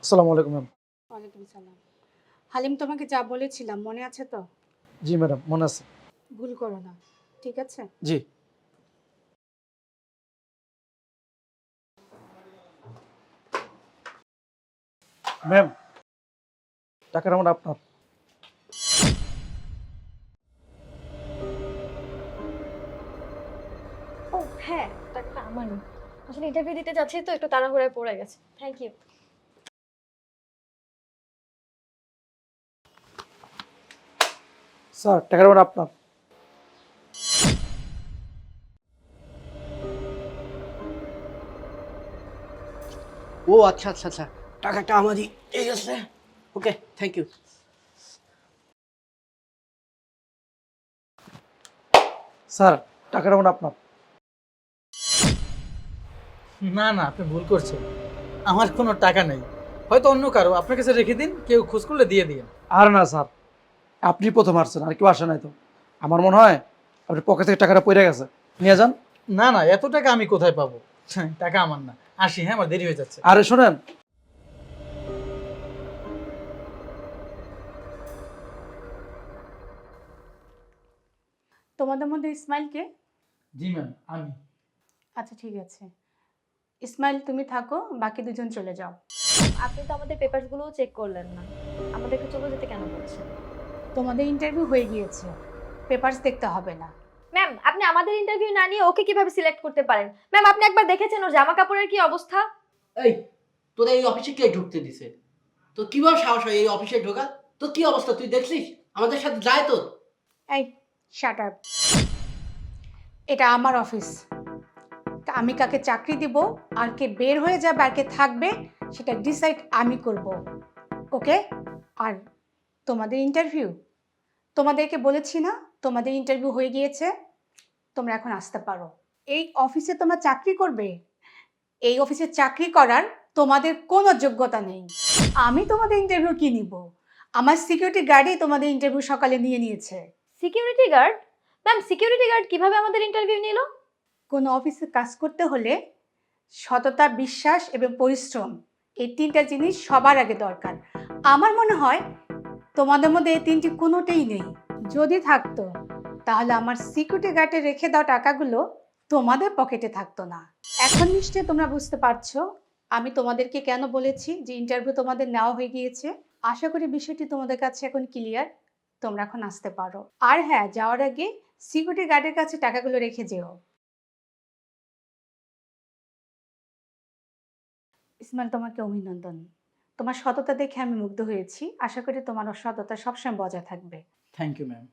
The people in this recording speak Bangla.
আসসালামু আলাইকুম ম্যাম। ওয়ালাইকুম সালাম। হালিম, তোমাকে যা বলেছিলাম মনে আছে তো? জি ম্যাডাম, মনে আছে। ভুল করো না, ঠিক আছে? জি। ম্যাম, টাকার আমার আপনার। ও হ্যাঁ, টাকাটা আমারই। আসলে ইন্টারভিউ দিতে যাচ্ছি তো একটু তাড়াহুড়ায় পড়ে গেছে। Thank you. স্যার, টাকার আমার আপনার। ও আচ্ছা আচ্ছা আচ্ছা, টাকাটা আমারই ঠিক আছে। ওকে, থ্যাংক ইউ। স্যার, টাকার আমার আপনার। না না, আপনি ভুল করছেন। আমার কোনো টাকা নেই, হয়তো অন্য কারো। আপনার কাছে রেখে দিন, কেউ খোঁজ করলে দিয়ে দিন। আর না স্যার, আপনি প্রথম আসছেন, আর কেউ আসে নাই তো। আমার মনে হয় আপনার পকেট থেকে টাকাটা পড়ে গেছে, নিয়ে যান। না না, এত টাকা আমি কোথায় পাবো? টাকা আমার না। আসি, হ্যাঁ, আমার দেরি হয়ে যাচ্ছে। আরে শোনেন, তোমাদের মধ্যে ইসমাইলকে? জি ম্যাম, আমি। আচ্ছা ঠিক আছে, ইসমাইল তুমি থাকো, বাকি দুজন চলে যাও। আপনি তো আমাদের পেপারসগুলোও চেক করলেন না। আমাদেরকে চলে যেতে কেন বলছেন? তোমাদের ইন্টারভিউ হয়ে গিয়েছে, পেপারস দেখতে হবে না। ম্যাম, আপনি আমাদের ইন্টারভিউ না নিয়ে ওকে কিভাবে সিলেক্ট করতে পারেন? ম্যাম, আপনি একবার দেখেছেন ওর জামা কাপড়ের কি অবস্থা? এই, তোরা এই অফিসে কে ঢুকতে দিছে? তো কিভাবে সাহস হয় এই অফিসে ঢোকা? তোর কি অবস্থা তুই দেখছিস? আমাদের সাথে যায় তোর? এই, শাট আপ। এটা আমার অফিস, তা আমি কাকে চাকরি দিব আর কে বের হয়ে যাবে আর কে থাকবে সেটা ডিসাইড আমি করব। ওকে? আর তোমাদের ইন্টারভিউ, তোমাদেরকে বলেছি না তোমাদের ইন্টারভিউ হয়ে গিয়েছে, তোমরা এখন আসতে পারো। এই অফিসে তোমরা চাকরি করবে, এই অফিসে চাকরি করার তোমাদের কোনো যোগ্যতা নেই। আমি তোমাদের ইন্টারভিউ কি নিব? আমার সিকিউরিটি গার্ডই তোমাদের ইন্টারভিউ সকালে নিয়ে নিয়েছে। Security guard? Ma'am, security guard কিভাবে আমাদের ইন্টারভিউ নিল? কোনো অফিসে কাজ করতে হলে সততা, বিশ্বাস এবং পরিশ্রম, এই তিনটা জিনিস সবার আগে দরকার। আমার মনে হয় তোমাদের মধ্যে এই তিনটি কোনোটাই নেই। যদি থাকতো তাহলে আমার সিকিউরিটি গার্ডে রেখে দাও টাকাগুলো তোমাদের পকেটে থাকতো না। এখন নিশ্চয়ই তোমরা বুঝতে পারছো আমি তোমাদেরকে কেন বলেছি যে ইন্টারভিউ তোমাদের নেওয়া হয়ে গিয়েছে। আশা করি বিষয়টি তোমাদের কাছে এখন ক্লিয়ার, তোমরা এখন আসতে পারো। আর হ্যাঁ, যাওয়ার আগে সিকিউরিটি গার্ডের কাছে টাকাগুলো রেখে যেও। ইসমাইল, তোমাকে অভিনন্দন। তোমার সততা দেখে আমি মুগ্ধ হয়েছি। আশা করি তোমার সততা সবসময় বজায় থাকবে। Thank you ma'am.